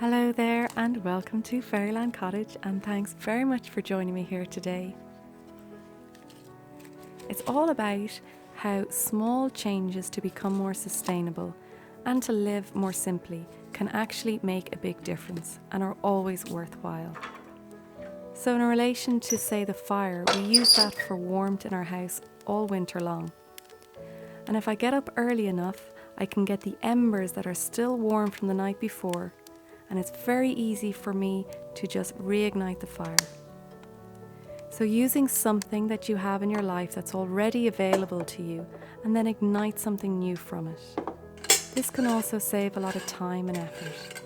Hello there and welcome to Fairyland Cottage, and thanks very much for joining me here today. It's all about how small changes to become more sustainable and to live more simply can actually make a big difference and are always worthwhile. So in relation to, say, the fire, we use that for warmth in our house all winter long. And if I get up early enough, I can get the embers that are still warm from the night before, and it's very easy for me to just reignite the fire. So using something that you have in your life that's already available to you and then ignite something new from it. This can also save a lot of time and effort.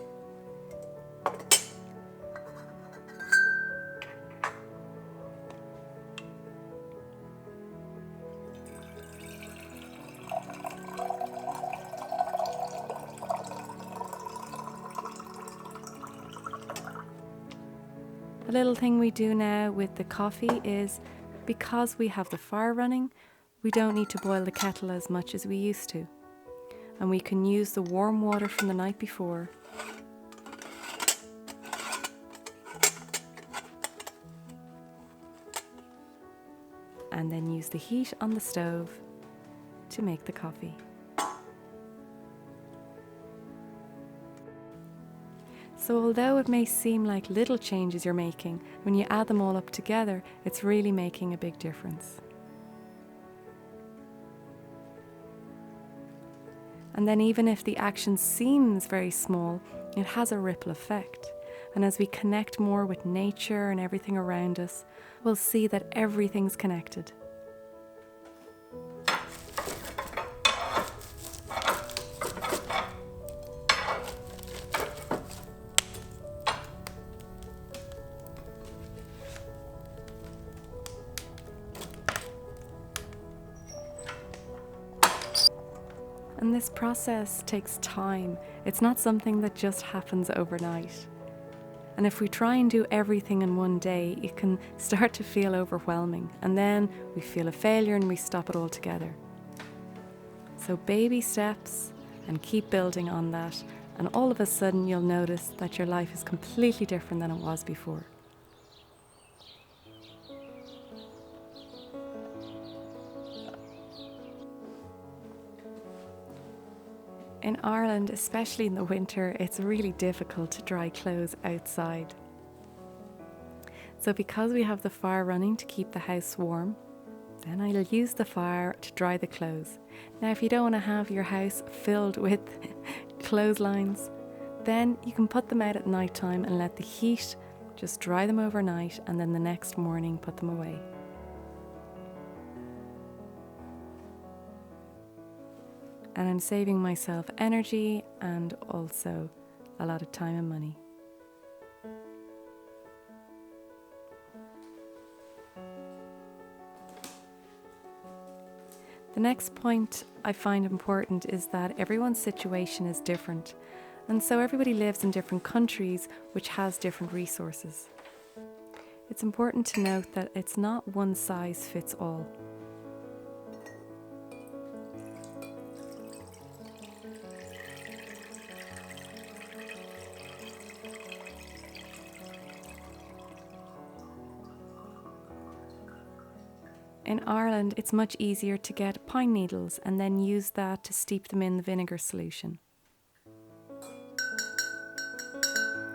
A little thing we do now with the coffee is, because we have the fire running, we don't need to boil the kettle as much as we used to. And we can use the warm water from the night before. And then use the heat on the stove to make the coffee. So although it may seem like little changes you're making, when you add them all up together, it's really making a big difference. And then even if the action seems very small, it has a ripple effect. And as we connect more with nature and everything around us, we'll see that everything's connected. And this process takes time. It's not something that just happens overnight. And if we try and do everything in one day, it can start to feel overwhelming. And then we feel a failure and we stop it altogether. So baby steps, and keep building on that. And all of a sudden you'll notice that your life is completely different than it was before. In Ireland, especially in the winter, it's really difficult to dry clothes outside. So because we have the fire running to keep the house warm, then I'll use the fire to dry the clothes. Now, if you don't want to have your house filled with clotheslines, then you can put them out at night time and let the heat just dry them overnight, and then the next morning put them away. And I'm saving myself energy and also a lot of time and money. The next point I find important is that everyone's situation is different, and so everybody lives in different countries which has different resources. It's important to note that it's not one size fits all. In Ireland, it's much easier to get pine needles and then use that to steep them in the vinegar solution.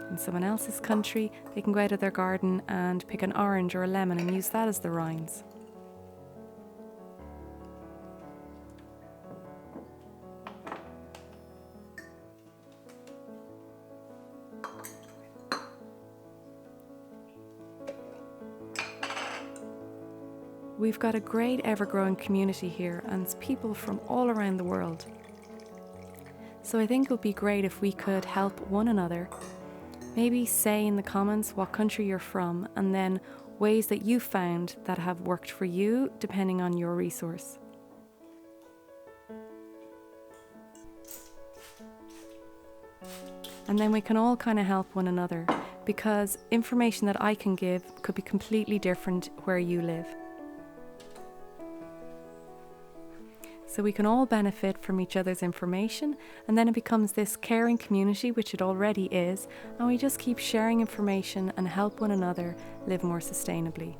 In someone else's country, they can go out of their garden and pick an orange or a lemon and use that as the rinds. We've got a great ever-growing community here, and it's people from all around the world. So I think it would be great if we could help one another. Maybe say in the comments what country you're from, and then ways that you found that have worked for you depending on your resource. And then we can all kind of help one another, because information that I can give could be completely different where you live. So so we can all benefit from each other's information, and then it becomes this caring community, which it already is, and we just keep sharing information and help one another live more sustainably.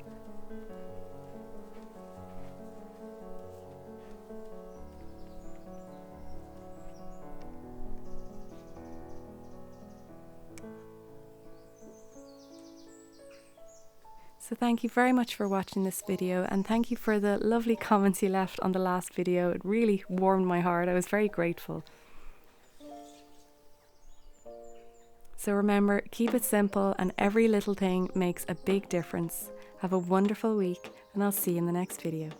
So thank you very much for watching this video, and thank you for the lovely comments you left on the last video. It really warmed my heart. I was very grateful. So remember, keep it simple, and every little thing makes a big difference. Have a wonderful week, and I'll see you in the next video.